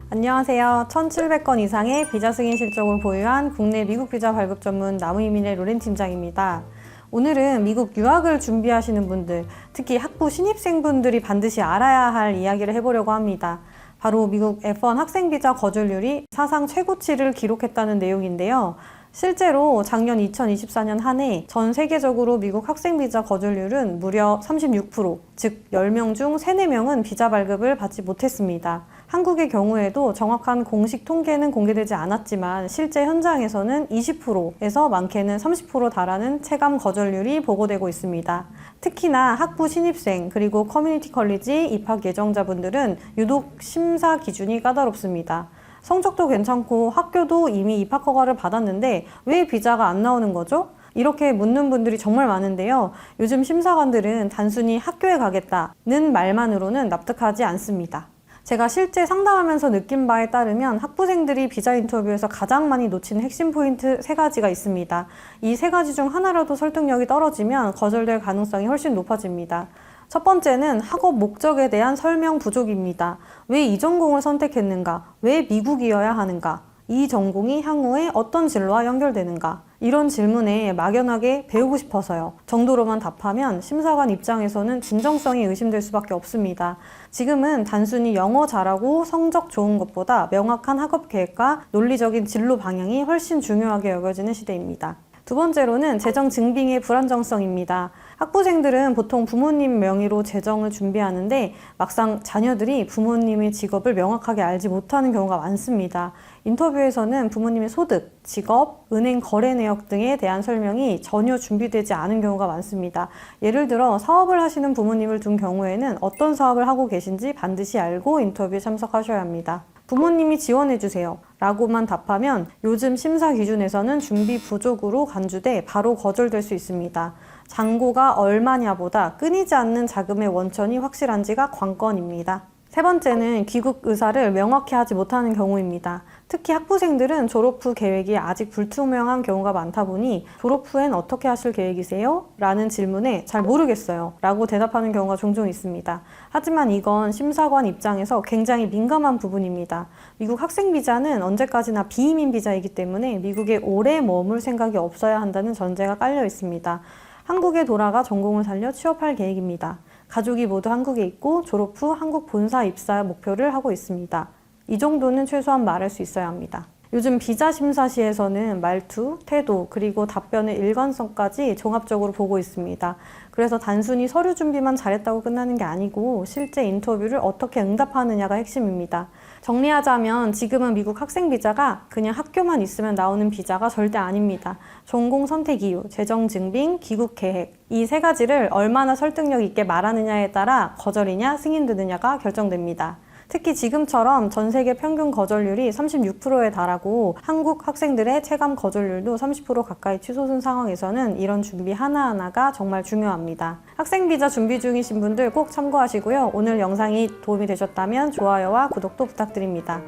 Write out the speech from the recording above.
안녕하세요. 1,700건 이상의 비자 승인 실적을 보유한 국내 미국 비자 발급 전문 나무이민의 로렌 팀장입니다. 오늘은 미국 유학을 준비하시는 분들, 특히 학부 신입생분들이 반드시 알아야 할 이야기를 해보려고 합니다. 바로 미국 F1 학생 비자 거절률이 사상 최고치를 기록했다는 내용인데요. 실제로 작년 2024년 한 해 전 세계적으로 미국 학생 비자 거절률은 무려 36%, 즉 10명 중 3, 4명은 비자 발급을 받지 못했습니다. 한국의 경우에도 정확한 공식 통계는 공개되지 않았지만 실제 현장에서는 20%에서 많게는 30% 달하는 체감 거절률이 보고되고 있습니다. 특히나 학부 신입생 그리고 커뮤니티 컬리지 입학 예정자분들은 유독 심사 기준이 까다롭습니다. 성적도 괜찮고 학교도 이미 입학 허가를 받았는데 왜 비자가 안 나오는 거죠? 이렇게 묻는 분들이 정말 많은데요. 요즘 심사관들은 단순히 학교에 가겠다는 말만으로는 납득하지 않습니다. 제가 실제 상담하면서 느낀 바에 따르면 학부생들이 비자 인터뷰에서 가장 많이 놓치는 핵심 포인트 3가지가 있습니다. 이 3가지 중 하나라도 설득력이 떨어지면 거절될 가능성이 훨씬 높아집니다. 첫 번째는 학업 목적에 대한 설명 부족입니다. 왜 이 전공을 선택했는가? 왜 미국이어야 하는가? 이 전공이 향후에 어떤 진로와 연결되는가? 이런 질문에 막연하게 배우고 싶어서요 정도로만 답하면 심사관 입장에서는 진정성이 의심될 수밖에 없습니다. 지금은 단순히 영어 잘하고 성적 좋은 것보다 명확한 학업 계획과 논리적인 진로 방향이 훨씬 중요하게 여겨지는 시대입니다. 두 번째로는 재정 증빙의 불안정성입니다. 학부생들은 보통 부모님 명의로 재정을 준비하는데 막상 자녀들이 부모님의 직업을 명확하게 알지 못하는 경우가 많습니다. 인터뷰에서는 부모님의 소득, 직업, 은행 거래 내역 등에 대한 설명이 전혀 준비되지 않은 경우가 많습니다. 예를 들어 사업을 하시는 부모님을 둔 경우에는 어떤 사업을 하고 계신지 반드시 알고 인터뷰에 참석하셔야 합니다. 부모님이 지원해주세요 라고만 답하면 요즘 심사 기준에서는 준비 부족으로 간주돼 바로 거절될 수 있습니다. 잔고가 얼마냐보다 끊이지 않는 자금의 원천이 확실한지가 관건입니다. 세 번째는 귀국 의사를 명확히 하지 못하는 경우입니다. 특히 학부생들은 졸업 후 계획이 아직 불투명한 경우가 많다 보니 졸업 후엔 어떻게 하실 계획이세요? 라는 질문에 잘 모르겠어요 라고 대답하는 경우가 종종 있습니다. 하지만 이건 심사관 입장에서 굉장히 민감한 부분입니다. 미국 학생 비자는 언제까지나 비이민 비자이기 때문에 미국에 오래 머물 생각이 없어야 한다는 전제가 깔려 있습니다. 한국에 돌아가 전공을 살려 취업할 계획입니다. 가족이 모두 한국에 있고 졸업 후 한국 본사 입사 목표를 하고 있습니다. 이 정도는 최소한 말할 수 있어야 합니다. 요즘 비자 심사 시에서는 말투, 태도, 그리고 답변의 일관성까지 종합적으로 보고 있습니다. 그래서 단순히 서류 준비만 잘했다고 끝나는 게 아니고 실제 인터뷰를 어떻게 응답하느냐가 핵심입니다. 정리하자면 지금은 미국 학생 비자가 그냥 학교만 있으면 나오는 비자가 절대 아닙니다. 전공 선택 이유, 재정 증빙, 귀국 계획 이 3가지를 얼마나 설득력 있게 말하느냐에 따라 거절이냐 승인되느냐가 결정됩니다. 특히 지금처럼 전 세계 평균 거절률이 36%에 달하고 한국 학생들의 체감 거절률도 30% 가까이 치솟은 상황에서는 이런 준비 하나하나가 정말 중요합니다. 학생 비자 준비 중이신 분들 꼭 참고하시고요. 오늘 영상이 도움이 되셨다면 좋아요와 구독도 부탁드립니다.